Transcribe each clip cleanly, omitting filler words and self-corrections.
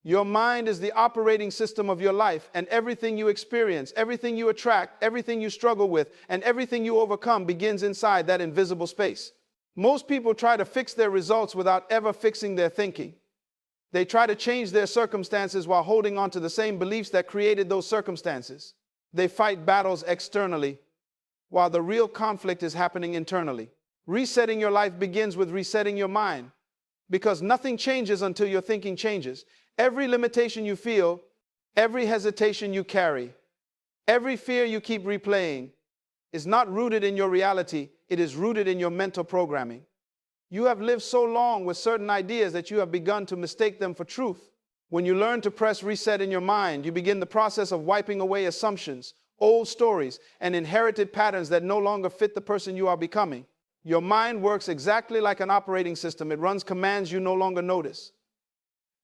Your mind is the operating system of your life, and everything you experience, everything you attract, everything you struggle with, and everything you overcome begins inside that invisible space. Most people try to fix their results without ever fixing their thinking. They try to change their circumstances while holding on to the same beliefs that created those circumstances. They fight battles externally, while the real conflict is happening internally. Resetting your life begins with resetting your mind, because nothing changes until your thinking changes. Every limitation you feel, every hesitation you carry, every fear you keep replaying is not rooted in your reality, it is rooted in your mental programming. You have lived so long with certain ideas that you have begun to mistake them for truth. When you learn to press reset in your mind, you begin the process of wiping away assumptions, old stories, and inherited patterns that no longer fit the person you are becoming. Your mind works exactly like an operating system. It runs commands you no longer notice.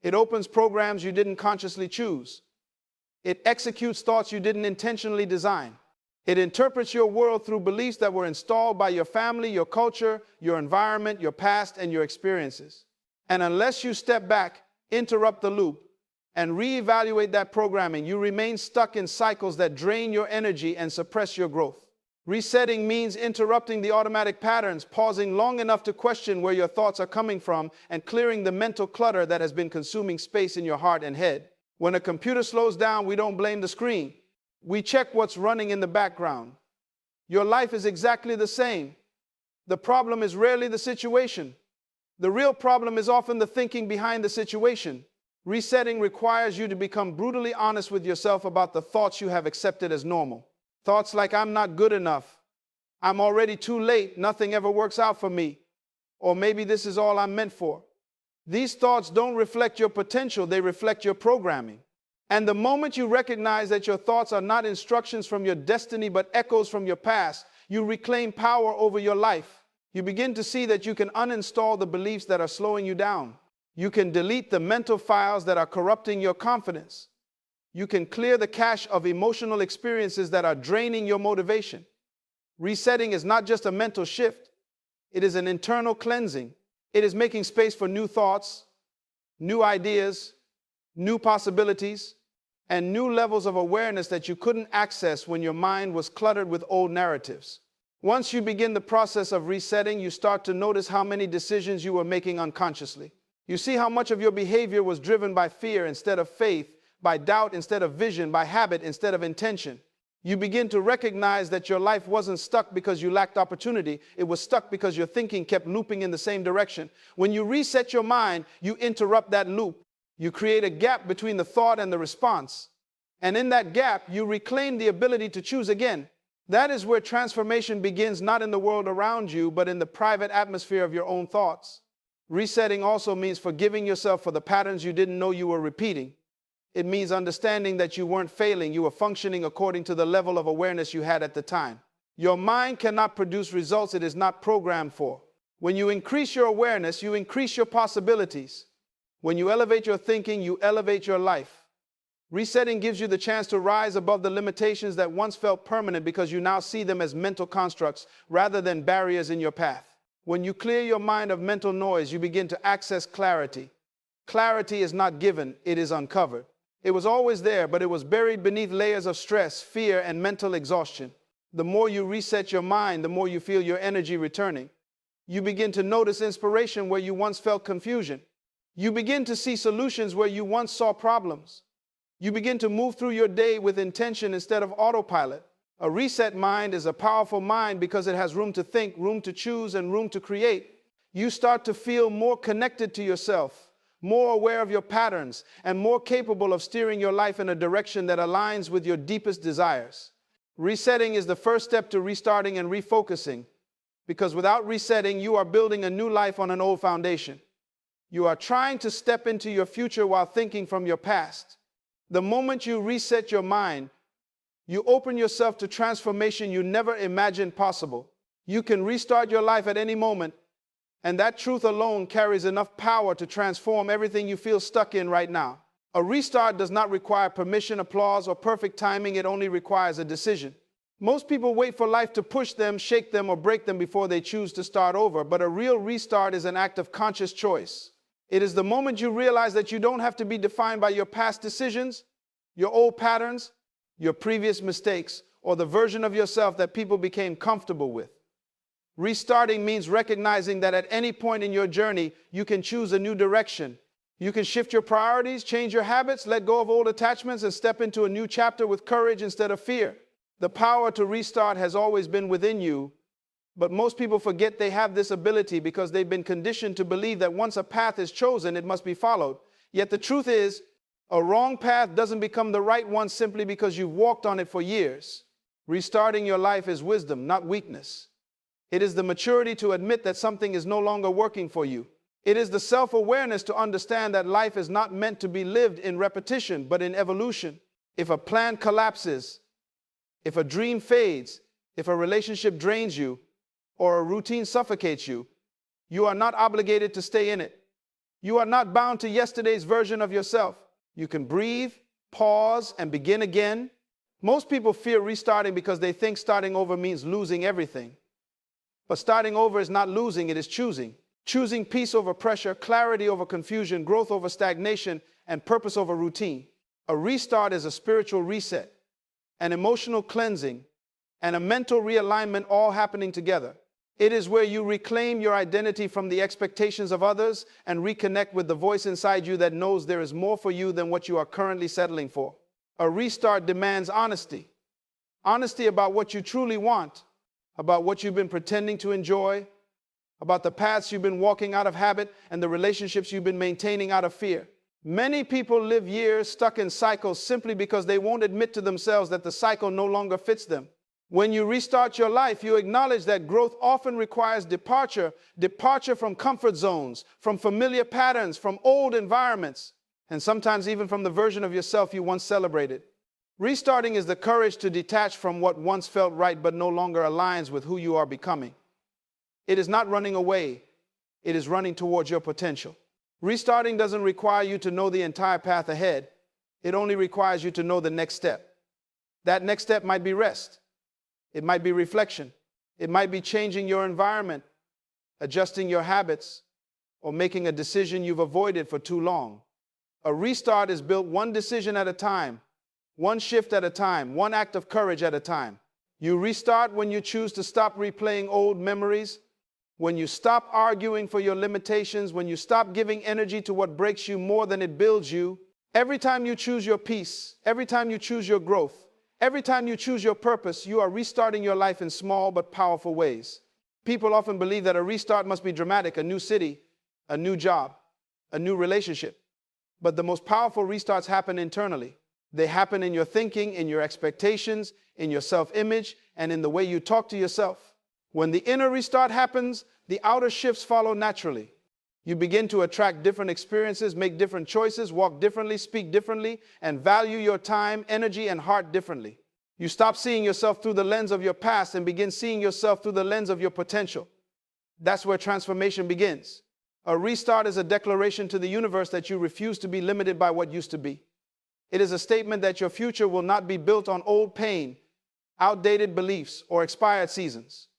It opens programs you didn't consciously choose. It executes thoughts you didn't intentionally design. It interprets your world through beliefs that were installed by your family, your culture, your environment, your past, and your experiences. And unless you step back, interrupt the loop, and reevaluate that programming, you remain stuck in cycles that drain your energy and suppress your growth. Resetting means interrupting the automatic patterns, pausing long enough to question where your thoughts are coming from, and clearing the mental clutter that has been consuming space in your heart and head. When a computer slows down, we don't blame the screen. We check what's running in the background. Your life is exactly the same. The problem is rarely the situation. The real problem is often the thinking behind the situation. Resetting requires you to become brutally honest with yourself about the thoughts you have accepted as normal. Thoughts like, I'm not good enough, I'm already too late, nothing ever works out for me, or maybe this is all I'm meant for. These thoughts don't reflect your potential, they reflect your programming. And the moment you recognize that your thoughts are not instructions from your destiny but echoes from your past, you reclaim power over your life. You begin to see that you can uninstall the beliefs that are slowing you down. You can delete the mental files that are corrupting your confidence. You can clear the cache of emotional experiences that are draining your motivation. Resetting is not just a mental shift, it is an internal cleansing. It is making space for new thoughts, new ideas, new possibilities, and new levels of awareness that you couldn't access when your mind was cluttered with old narratives. Once you begin the process of resetting, you start to notice how many decisions you were making unconsciously. You see how much of your behavior was driven by fear instead of faith, by doubt instead of vision, by habit instead of intention. You begin to recognize that your life wasn't stuck because you lacked opportunity. It was stuck because your thinking kept looping in the same direction. When you reset your mind, you interrupt that loop. You create a gap between the thought and the response. And in that gap, you reclaim the ability to choose again. That is where transformation begins, not in the world around you, but in the private atmosphere of your own thoughts. Resetting also means forgiving yourself for the patterns you didn't know you were repeating. It means understanding that you weren't failing, you were functioning according to the level of awareness you had at the time. Your mind cannot produce results it is not programmed for. When you increase your awareness, you increase your possibilities. When you elevate your thinking, you elevate your life. Resetting gives you the chance to rise above the limitations that once felt permanent because you now see them as mental constructs rather than barriers in your path. When you clear your mind of mental noise, you begin to access clarity. Clarity is not given, it is uncovered. It was always there, but it was buried beneath layers of stress, fear, and mental exhaustion. The more you reset your mind, the more you feel your energy returning. You begin to notice inspiration where you once felt confusion. You begin to see solutions where you once saw problems. You begin to move through your day with intention instead of autopilot. A reset mind is a powerful mind because it has room to think, room to choose, and room to create. You start to feel more connected to yourself, more aware of your patterns, and more capable of steering your life in a direction that aligns with your deepest desires. Resetting is the first step to restarting and refocusing, because without resetting, you are building a new life on an old foundation. You are trying to step into your future while thinking from your past. The moment you reset your mind, you open yourself to transformation you never imagined possible. You can restart your life at any moment, and that truth alone carries enough power to transform everything you feel stuck in right now. A restart does not require permission, applause, or perfect timing. It only requires a decision. Most people wait for life to push them, shake them, or break them before they choose to start over, but a real restart is an act of conscious choice. It is the moment you realize that you don't have to be defined by your past decisions, your old patterns, your previous mistakes, or the version of yourself that people became comfortable with. Restarting means recognizing that at any point in your journey, you can choose a new direction. You can shift your priorities, change your habits, let go of old attachments, and step into a new chapter with courage instead of fear. The power to restart has always been within you, but most people forget they have this ability because they've been conditioned to believe that once a path is chosen, it must be followed. Yet the truth is, a wrong path doesn't become the right one simply because you've walked on it for years. Restarting your life is wisdom, not weakness. It is the maturity to admit that something is no longer working for you. It is the self-awareness to understand that life is not meant to be lived in repetition, but in evolution. If a plan collapses, if a dream fades, if a relationship drains you, or a routine suffocates you, you are not obligated to stay in it. You are not bound to yesterday's version of yourself. You can breathe, pause, and begin again. Most people fear restarting because they think starting over means losing everything. But starting over is not losing, it is choosing. Choosing peace over pressure, clarity over confusion, growth over stagnation, and purpose over routine. A restart is a spiritual reset, an emotional cleansing, and a mental realignment all happening together. It is where you reclaim your identity from the expectations of others and reconnect with the voice inside you that knows there is more for you than what you are currently settling for. A restart demands honesty. Honesty about what you truly want, about what you've been pretending to enjoy, about the paths you've been walking out of habit and the relationships you've been maintaining out of fear. Many people live years stuck in cycles simply because they won't admit to themselves that the cycle no longer fits them. When you restart your life, you acknowledge that growth often requires departure from comfort zones, from familiar patterns, from old environments, and sometimes even from the version of yourself you once celebrated. Restarting is the courage to detach from what once felt right but no longer aligns with who you are becoming. It is not running away, it is running towards your potential. Restarting doesn't require you to know the entire path ahead. It only requires you to know the next step. That next step might be rest. It might be reflection. It might be changing your environment, adjusting your habits, or making a decision you've avoided for too long. A restart is built one decision at a time, one shift at a time, one act of courage at a time. You restart when you choose to stop replaying old memories, when you stop arguing for your limitations, when you stop giving energy to what breaks you more than it builds you. Every time you choose your peace, every time you choose your growth, every time you choose your purpose, you are restarting your life in small but powerful ways. People often believe that a restart must be dramatic, a new city, a new job, a new relationship. But the most powerful restarts happen internally. They happen in your thinking, in your expectations, in your self-image, and in the way you talk to yourself. When the inner restart happens, the outer shifts follow naturally. You begin to attract different experiences, make different choices, walk differently, speak differently, and value your time, energy, and heart differently. You stop seeing yourself through the lens of your past and begin seeing yourself through the lens of your potential. That's where transformation begins. A restart is a declaration to the universe that you refuse to be limited by what used to be. It is a statement that your future will not be built on old pain, outdated beliefs, or expired seasons.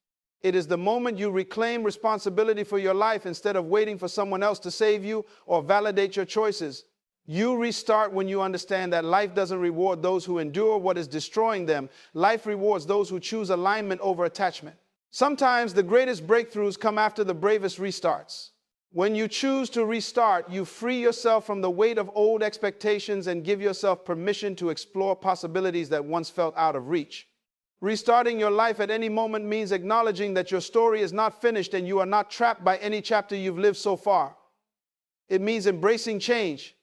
It is the moment you reclaim responsibility for your life instead of waiting for someone else to save you or validate your choices. You restart when you understand that life doesn't reward those who endure what is destroying them. Life rewards those who choose alignment over attachment. Sometimes the greatest breakthroughs come after the bravest restarts. When you choose to restart, you free yourself from the weight of old expectations and give yourself permission to explore possibilities that once felt out of reach. Restarting your life at any moment means acknowledging that your story is not finished and you are not trapped by any chapter you've lived so far. It means embracing change,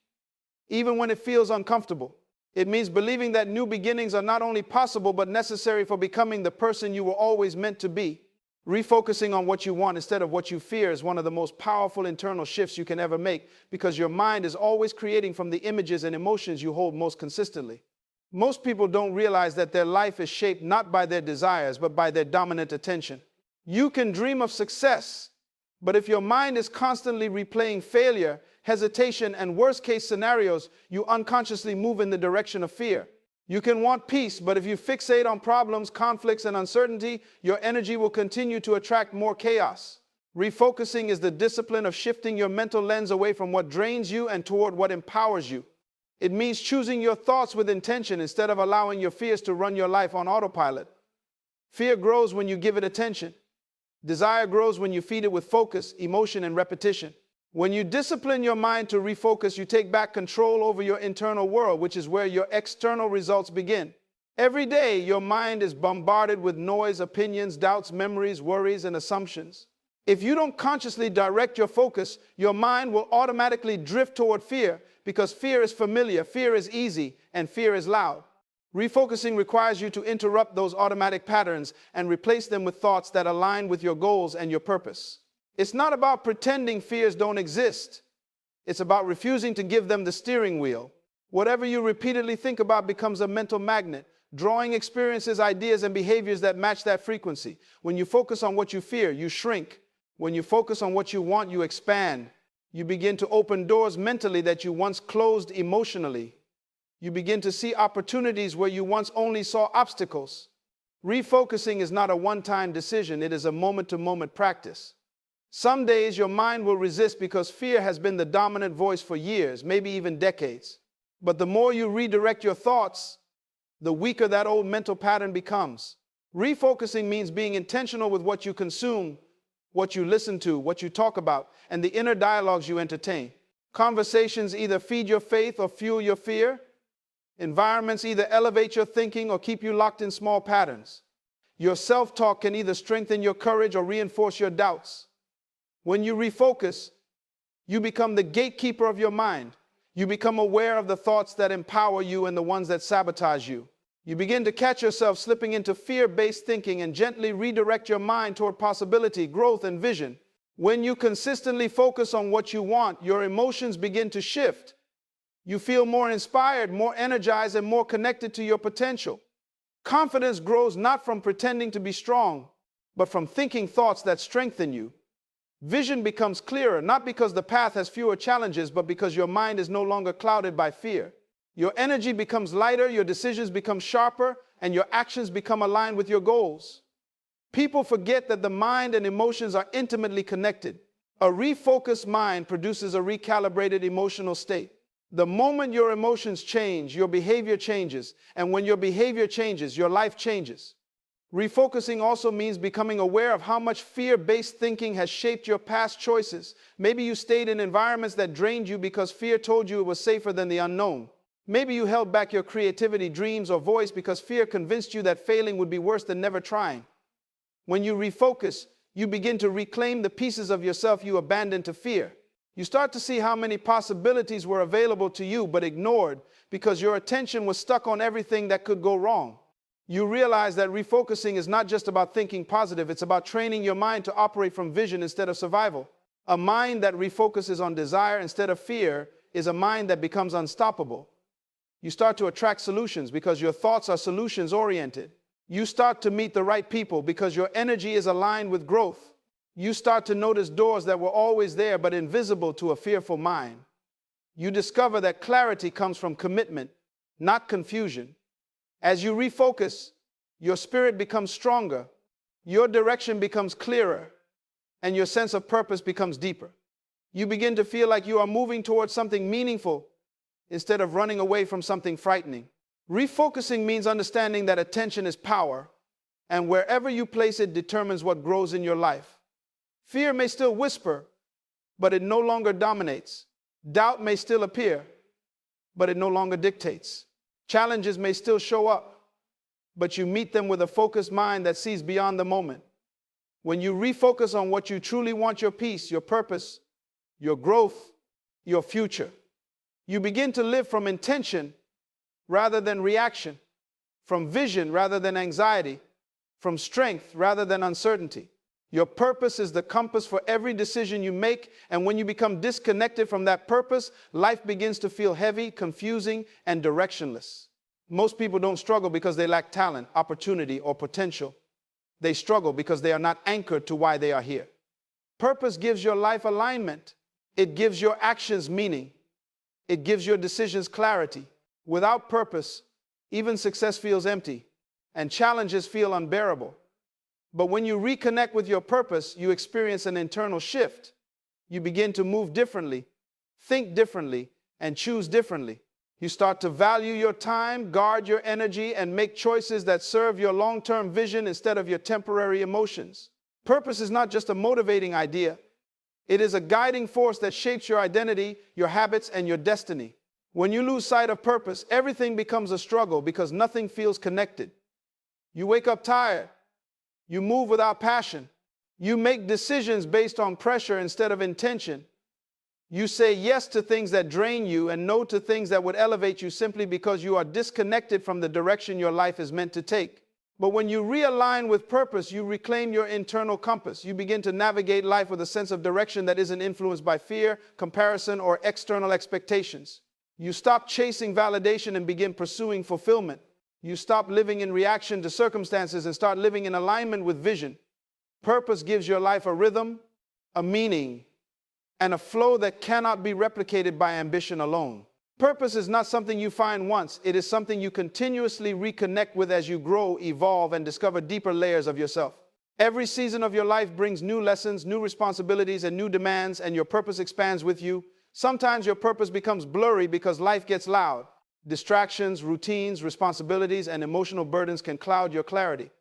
even when it feels uncomfortable. It means believing that new beginnings are not only possible but necessary for becoming the person you were always meant to be. Refocusing on what you want instead of what you fear is one of the most powerful internal shifts you can ever make, because your mind is always creating from the images and emotions you hold most consistently. Most people don't realize that their life is shaped not by their desires, but by their dominant attention. You can dream of success, but if your mind is constantly replaying failure, hesitation, and worst-case scenarios, you unconsciously move in the direction of fear. You can want peace, but if you fixate on problems, conflicts, and uncertainty, your energy will continue to attract more chaos. Refocusing is the discipline of shifting your mental lens away from what drains you and toward what empowers you. It means choosing your thoughts with intention instead of allowing your fears to run your life on autopilot. Fear grows when you give it attention. Desire grows when you feed it with focus, emotion, and repetition. When you discipline your mind to refocus, you take back control over your internal world, which is where your external results begin. Every day, your mind is bombarded with noise, opinions, doubts, memories, worries, and assumptions. If you don't consciously direct your focus, your mind will automatically drift toward fear because fear is familiar, fear is easy, and fear is loud. Refocusing requires you to interrupt those automatic patterns and replace them with thoughts that align with your goals and your purpose. It's not about pretending fears don't exist. It's about refusing to give them the steering wheel. Whatever you repeatedly think about becomes a mental magnet, drawing experiences, ideas, and behaviors that match that frequency. When you focus on what you fear, you shrink. When you focus on what you want, you expand. You begin to open doors mentally that you once closed emotionally. You begin to see opportunities where you once only saw obstacles. Refocusing is not a one-time decision, it is a moment-to-moment practice. Some days your mind will resist because fear has been the dominant voice for years, maybe even decades. But the more you redirect your thoughts, the weaker that old mental pattern becomes. Refocusing means being intentional with what you consume, what you listen to, what you talk about, and the inner dialogues you entertain. Conversations either feed your faith or fuel your fear. Environments either elevate your thinking or keep you locked in small patterns. Your self-talk can either strengthen your courage or reinforce your doubts. When you refocus, you become the gatekeeper of your mind. You become aware of the thoughts that empower you and the ones that sabotage you. You begin to catch yourself slipping into fear-based thinking and gently redirect your mind toward possibility, growth, and vision. When you consistently focus on what you want, your emotions begin to shift. You feel more inspired, more energized, and more connected to your potential. Confidence grows not from pretending to be strong, but from thinking thoughts that strengthen you. Vision becomes clearer, not because the path has fewer challenges, but because your mind is no longer clouded by fear. Your energy becomes lighter, your decisions become sharper, and your actions become aligned with your goals. People forget that the mind and emotions are intimately connected. A refocused mind produces a recalibrated emotional state. The moment your emotions change, your behavior changes, and when your behavior changes, your life changes. Refocusing also means becoming aware of how much fear-based thinking has shaped your past choices. Maybe you stayed in environments that drained you because fear told you it was safer than the unknown. Maybe you held back your creativity, dreams, or voice because fear convinced you that failing would be worse than never trying. When you refocus, you begin to reclaim the pieces of yourself you abandoned to fear. You start to see how many possibilities were available to you but ignored because your attention was stuck on everything that could go wrong. You realize that refocusing is not just about thinking positive, it's about training your mind to operate from vision instead of survival. A mind that refocuses on desire instead of fear is a mind that becomes unstoppable. You start to attract solutions because your thoughts are solutions-oriented. You start to meet the right people because your energy is aligned with growth. You start to notice doors that were always there but invisible to a fearful mind. You discover that clarity comes from commitment, not confusion. As you refocus, your spirit becomes stronger, your direction becomes clearer, and your sense of purpose becomes deeper. You begin to feel like you are moving towards something meaningful instead of running away from something frightening. Refocusing means understanding that attention is power, and wherever you place it determines what grows in your life. Fear may still whisper, but it no longer dominates. Doubt may still appear, but it no longer dictates. Challenges may still show up, but you meet them with a focused mind that sees beyond the moment. When you refocus on what you truly want, your peace, your purpose, your growth, your future, you begin to live from intention rather than reaction, from vision rather than anxiety, from strength rather than uncertainty. Your purpose is the compass for every decision you make, and when you become disconnected from that purpose, life begins to feel heavy, confusing, and directionless. Most people don't struggle because they lack talent, opportunity, or potential. They struggle because they are not anchored to why they are here. Purpose gives your life alignment. It gives your actions meaning. It gives your decisions clarity. Without purpose, even success feels empty, and challenges feel unbearable. But when you reconnect with your purpose, you experience an internal shift. You begin to move differently, think differently, and choose differently. You start to value your time, guard your energy, and make choices that serve your long-term vision instead of your temporary emotions. Purpose is not just a motivating idea. It is a guiding force that shapes your identity, your habits, and your destiny. When you lose sight of purpose, everything becomes a struggle because nothing feels connected. You wake up tired. You move without passion. You make decisions based on pressure instead of intention. You say yes to things that drain you and no to things that would elevate you simply because you are disconnected from the direction your life is meant to take. But when you realign with purpose, you reclaim your internal compass. You begin to navigate life with a sense of direction that isn't influenced by fear, comparison, or external expectations. You stop chasing validation and begin pursuing fulfillment. You stop living in reaction to circumstances and start living in alignment with vision. Purpose gives your life a rhythm, a meaning, and a flow that cannot be replicated by ambition alone. Purpose is not something you find once. It is something you continuously reconnect with as you grow, evolve, and discover deeper layers of yourself. Every season of your life brings new lessons, new responsibilities, and new demands, and your purpose expands with you. Sometimes your purpose becomes blurry because life gets loud. Distractions, routines, responsibilities, and emotional burdens can cloud your clarity.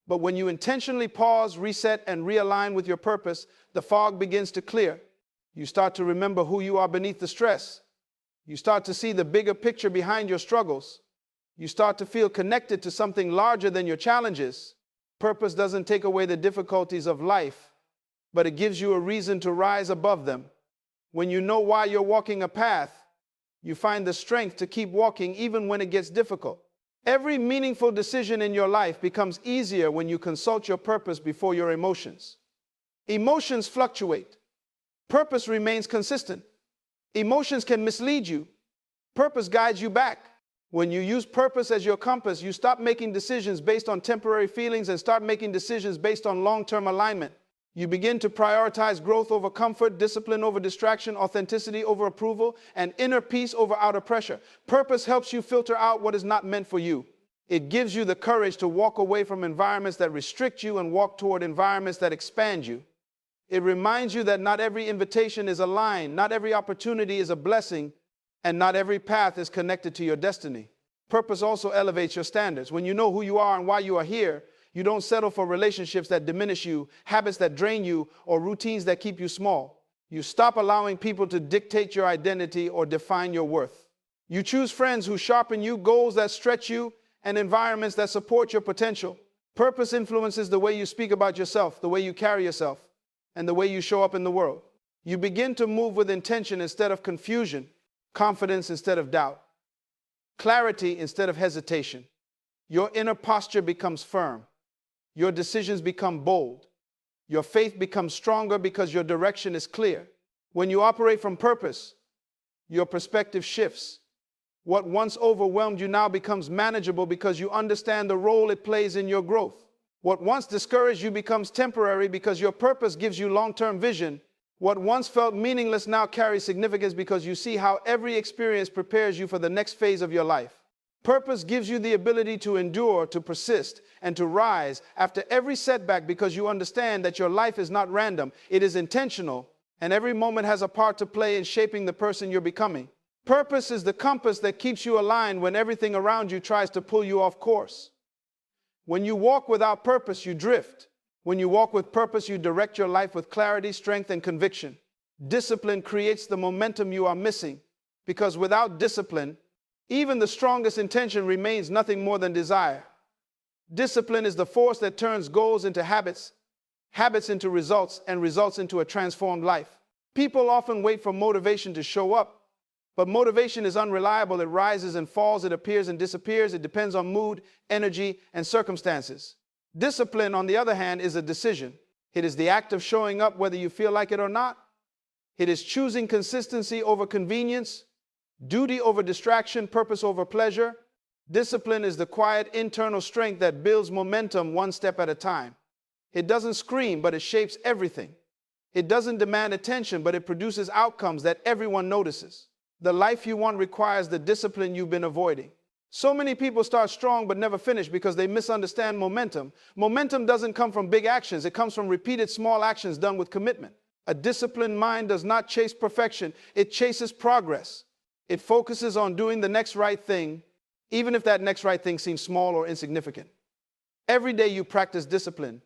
But when you intentionally pause, reset, and realign with your purpose, the fog begins to clear. You start to remember who you are beneath the stress. You start to see the bigger picture behind your struggles. You start to feel connected to something larger than your challenges. Purpose doesn't take away the difficulties of life, but it gives you a reason to rise above them. When you know why you're walking a path, you find the strength to keep walking even when it gets difficult. Every meaningful decision in your life becomes easier when you consult your purpose before your emotions. Emotions fluctuate. Purpose remains consistent. Emotions can mislead you. Purpose guides you back. When you use purpose as your compass, you stop making decisions based on temporary feelings and start making decisions based on long-term alignment. You begin to prioritize growth over comfort, discipline over distraction, authenticity over approval, and inner peace over outer pressure. Purpose helps you filter out what is not meant for you. It gives you the courage to walk away from environments that restrict you and walk toward environments that expand you. It reminds you that not every invitation is aligned, not every opportunity is a blessing, and not every path is connected to your destiny. Purpose also elevates your standards. When you know who you are and why you are here, you don't settle for relationships that diminish you, habits that drain you, or routines that keep you small. You stop allowing people to dictate your identity or define your worth. You choose friends who sharpen you, goals that stretch you, and environments that support your potential. Purpose influences the way you speak about yourself, the way you carry yourself, and the way you show up in the world. You begin to move with intention instead of confusion, confidence instead of doubt, clarity instead of hesitation. Your inner posture becomes firm. Your decisions become bold. Your faith becomes stronger because your direction is clear. When you operate from purpose, your perspective shifts. What once overwhelmed you now becomes manageable because you understand the role it plays in your growth. What once discouraged you becomes temporary because your purpose gives you long-term vision. What once felt meaningless now carries significance because you see how every experience prepares you for the next phase of your life. Purpose gives you the ability to endure, to persist, and to rise after every setback because you understand that your life is not random, it is intentional, and every moment has a part to play in shaping the person you're becoming. Purpose is the compass that keeps you aligned when everything around you tries to pull you off course. When you walk without purpose, you drift. When you walk with purpose, you direct your life with clarity, strength, and conviction. Discipline creates the momentum you are missing because without discipline, even the strongest intention remains nothing more than desire. Discipline is the force that turns goals into habits, habits into results, and results into a transformed life. People often wait for motivation to show up, but motivation is unreliable. It rises and falls, it appears and disappears. It depends on mood, energy, and circumstances. Discipline, on the other hand, is a decision. It is the act of showing up whether you feel like it or not. It is choosing consistency over convenience, duty over distraction, purpose over pleasure. Discipline is the quiet internal strength that builds momentum one step at a time. It doesn't scream, but it shapes everything. It doesn't demand attention, but it produces outcomes that everyone notices. The life you want requires the discipline you've been avoiding. So many people start strong but never finish because they misunderstand momentum. Momentum doesn't come from big actions. It comes from repeated small actions done with commitment. A disciplined mind does not chase perfection. It chases progress. It focuses on doing the next right thing, even if that next right thing seems small or insignificant. Every day you practice discipline,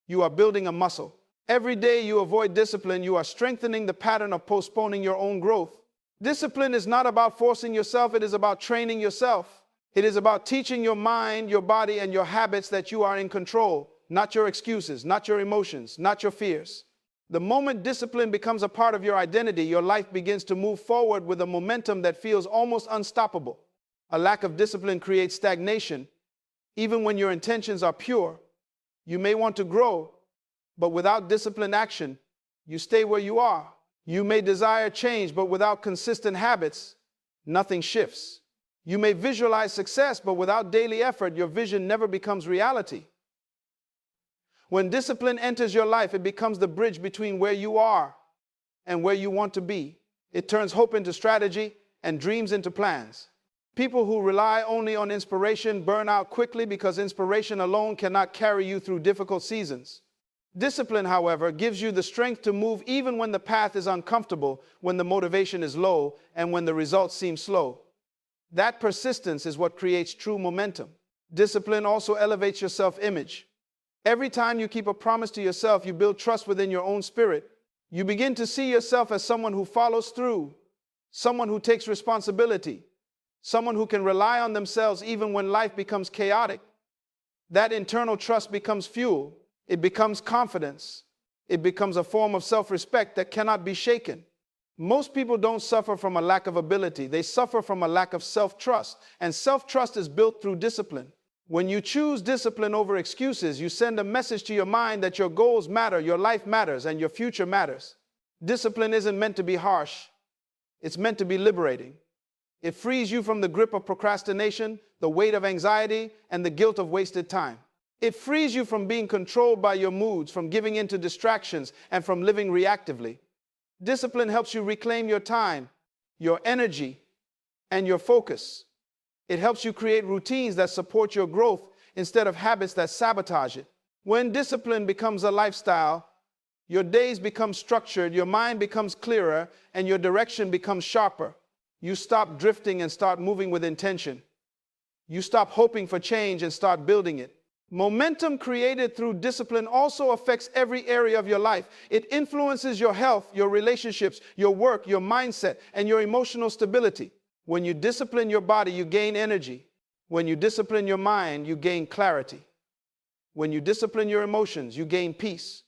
you are building a muscle. Every day you avoid discipline, you are strengthening the pattern of postponing your own growth. Discipline is not about forcing yourself, it is about training yourself. It is about teaching your mind, your body, and your habits that you are in control, not your excuses, not your emotions, not your fears. The moment discipline becomes a part of your identity, your life begins to move forward with a momentum that feels almost unstoppable. A lack of discipline creates stagnation. Even when your intentions are pure, you may want to grow, but without disciplined action, you stay where you are. You may desire change, but without consistent habits, nothing shifts. You may visualize success, but without daily effort, your vision never becomes reality. When discipline enters your life, it becomes the bridge between where you are and where you want to be. It turns hope into strategy and dreams into plans. People who rely only on inspiration burn out quickly because inspiration alone cannot carry you through difficult seasons. Discipline, however, gives you the strength to move even when the path is uncomfortable, when the motivation is low, and when the results seem slow. That persistence is what creates true momentum. Discipline also elevates your self-image. Every time you keep a promise to yourself, you build trust within your own spirit. You begin to see yourself as someone who follows through, someone who takes responsibility, someone who can rely on themselves even when life becomes chaotic. That internal trust becomes fuel. It becomes confidence. It becomes a form of self-respect that cannot be shaken. Most people don't suffer from a lack of ability. They suffer from a lack of self-trust. And self-trust is built through discipline. When you choose discipline over excuses, you send a message to your mind that your goals matter, your life matters, and your future matters. Discipline isn't meant to be harsh. It's meant to be liberating. It frees you from the grip of procrastination, the weight of anxiety, and the guilt of wasted time. It frees you from being controlled by your moods, from giving in to distractions, and from living reactively. Discipline helps you reclaim your time, your energy, and your focus. It helps you create routines that support your growth instead of habits that sabotage it. When discipline becomes a lifestyle, your days become structured, your mind becomes clearer, and your direction becomes sharper. You stop drifting and start moving with intention. You stop hoping for change and start building it. Momentum created through discipline also affects every area of your life. It influences your health, your relationships, your work, your mindset, and your emotional stability. When you discipline your body, you gain energy. When you discipline your mind, you gain clarity. When you discipline your emotions, you gain peace.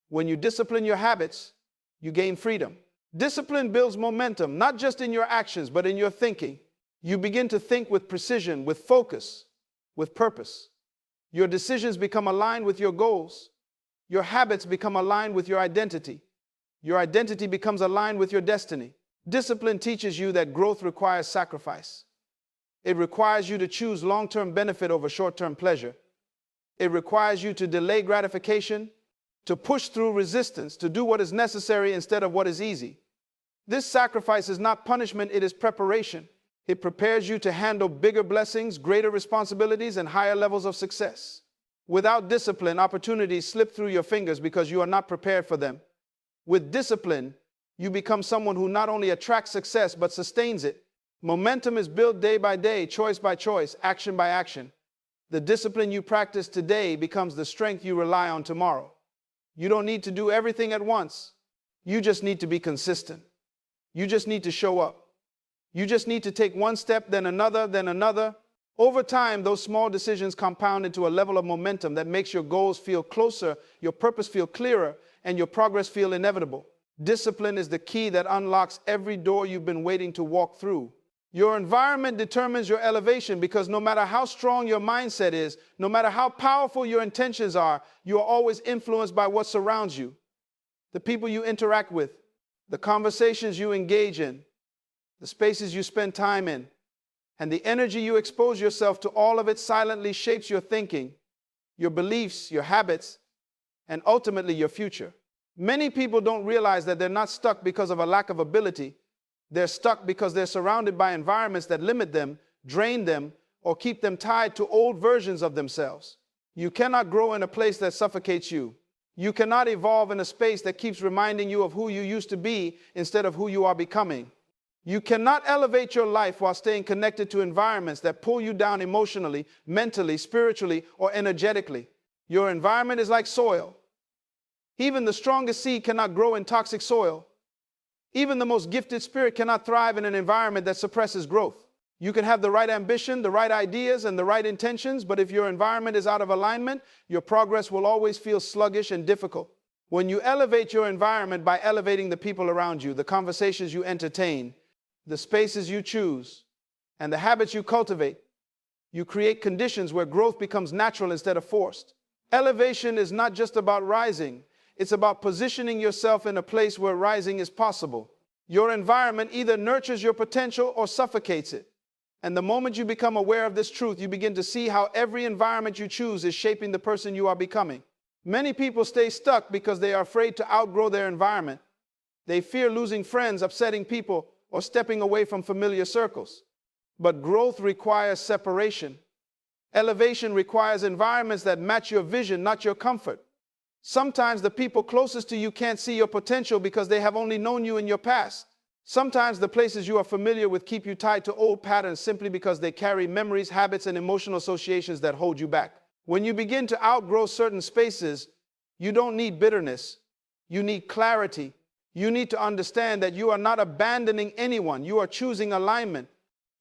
When you discipline your habits, you gain freedom. Discipline builds momentum, not just in your actions, but in your thinking. You begin to think with precision, with focus, with purpose. Your decisions become aligned with your goals. Your habits become aligned with your identity. Your identity becomes aligned with your destiny. Discipline teaches you that growth requires sacrifice. It requires you to choose long-term benefit over short-term pleasure. It requires you to delay gratification, to push through resistance, to do what is necessary instead of what is easy. This sacrifice is not punishment, it is preparation. It prepares you to handle bigger blessings, greater responsibilities, and higher levels of success. Without discipline, opportunities slip through your fingers because you are not prepared for them. With discipline, you become someone who not only attracts success, but sustains it. Momentum is built day by day, choice by choice, action by action. The discipline you practice today becomes the strength you rely on tomorrow. You don't need to do everything at once. You just need to be consistent. You just need to show up. You just need to take one step, then another, then another. Over time, those small decisions compound into a level of momentum that makes your goals feel closer, your purpose feel clearer, and your progress feel inevitable. Discipline is the key that unlocks every door you've been waiting to walk through. Your environment determines your elevation because no matter how strong your mindset is, no matter how powerful your intentions are, you are always influenced by what surrounds you. The people you interact with, the conversations you engage in, the spaces you spend time in, and the energy you expose yourself to, all of it silently shapes your thinking, your beliefs, your habits, and ultimately your future. Many people don't realize that they're not stuck because of a lack of ability. They're stuck because they're surrounded by environments that limit them, drain them, or keep them tied to old versions of themselves. You cannot grow in a place that suffocates you. You cannot evolve in a space that keeps reminding you of who you used to be instead of who you are becoming. You cannot elevate your life while staying connected to environments that pull you down emotionally, mentally, spiritually, or energetically. Your environment is like soil. Even the strongest seed cannot grow in toxic soil. Even the most gifted spirit cannot thrive in an environment that suppresses growth. You can have the right ambition, the right ideas, and the right intentions, but if your environment is out of alignment, your progress will always feel sluggish and difficult. When you elevate your environment by elevating the people around you, the conversations you entertain, the spaces you choose, and the habits you cultivate, you create conditions where growth becomes natural instead of forced. Elevation is not just about rising. It's about positioning yourself in a place where rising is possible. Your environment either nurtures your potential or suffocates it. And the moment you become aware of this truth, you begin to see how every environment you choose is shaping the person you are becoming. Many people stay stuck because they are afraid to outgrow their environment. They fear losing friends, upsetting people, or stepping away from familiar circles. But growth requires separation. Elevation requires environments that match your vision, not your comfort. Sometimes the people closest to you can't see your potential because they have only known you in your past. Sometimes the places you are familiar with keep you tied to old patterns simply because they carry memories, habits, and emotional associations that hold you back. When you begin to outgrow certain spaces, you don't need bitterness. You need clarity. You need to understand that you are not abandoning anyone. You are choosing alignment.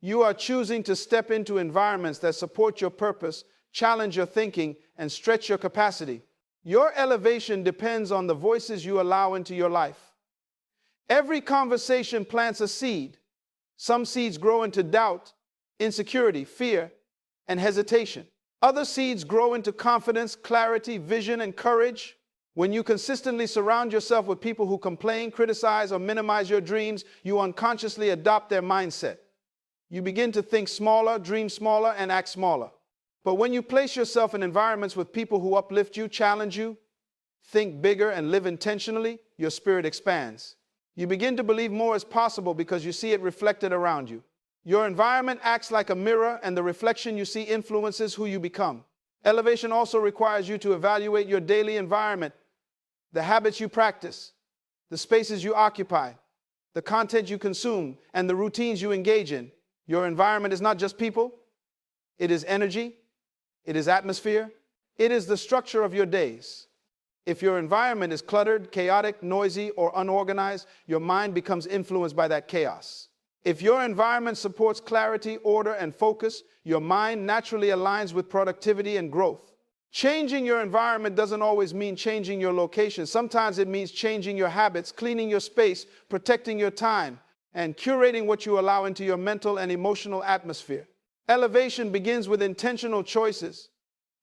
You are choosing to step into environments that support your purpose, challenge your thinking, and stretch your capacity. Your elevation depends on the voices you allow into your life. Every conversation plants a seed. Some seeds grow into doubt, insecurity, fear, and hesitation. Other seeds grow into confidence, clarity, vision, and courage. When you consistently surround yourself with people who complain, criticize, or minimize your dreams, you unconsciously adopt their mindset. You begin to think smaller, dream smaller, and act smaller. But when you place yourself in environments with people who uplift you, challenge you, think bigger, and live intentionally, your spirit expands. You begin to believe more is possible because you see it reflected around you. Your environment acts like a mirror, and the reflection you see influences who you become. Elevation also requires you to evaluate your daily environment, the habits you practice, the spaces you occupy, the content you consume, and the routines you engage in. Your environment is not just people. It is energy. It is atmosphere. It is the structure of your days. If your environment is cluttered, chaotic, noisy, or unorganized, your mind becomes influenced by that chaos. If your environment supports clarity, order, and focus, your mind naturally aligns with productivity and growth. Changing your environment doesn't always mean changing your location. Sometimes it means changing your habits, cleaning your space, protecting your time, and curating what you allow into your mental and emotional atmosphere. Elevation begins with intentional choices.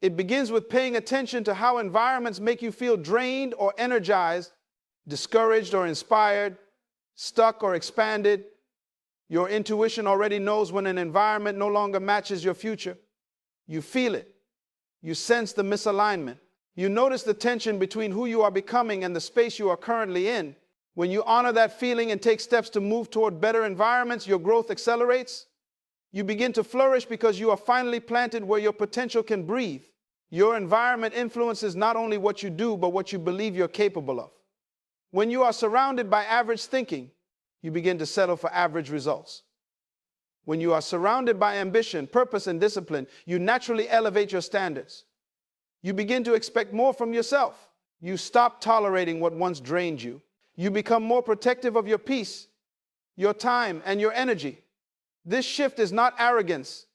It begins with paying attention to how environments make you feel drained or energized, discouraged or inspired, stuck or expanded. Your intuition already knows when an environment no longer matches your future. You feel it. You sense the misalignment. You notice the tension between who you are becoming and the space you are currently in. When you honor that feeling and take steps to move toward better environments, your growth accelerates. You begin to flourish because you are finally planted where your potential can breathe. Your environment influences not only what you do, but what you believe you're capable of. When you are surrounded by average thinking, you begin to settle for average results. When you are surrounded by ambition, purpose, and discipline, you naturally elevate your standards. You begin to expect more from yourself. You stop tolerating what once drained you. You become more protective of your peace, your time, and your energy. This shift is not arrogance.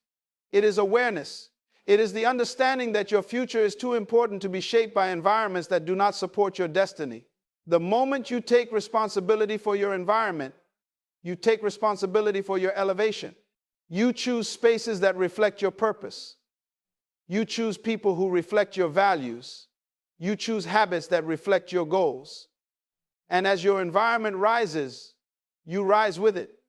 It is awareness. It is the understanding that your future is too important to be shaped by environments that do not support your destiny. The moment you take responsibility for your environment, you take responsibility for your elevation. You choose spaces that reflect your purpose. You choose people who reflect your values. You choose habits that reflect your goals. And as your environment rises, you rise with it.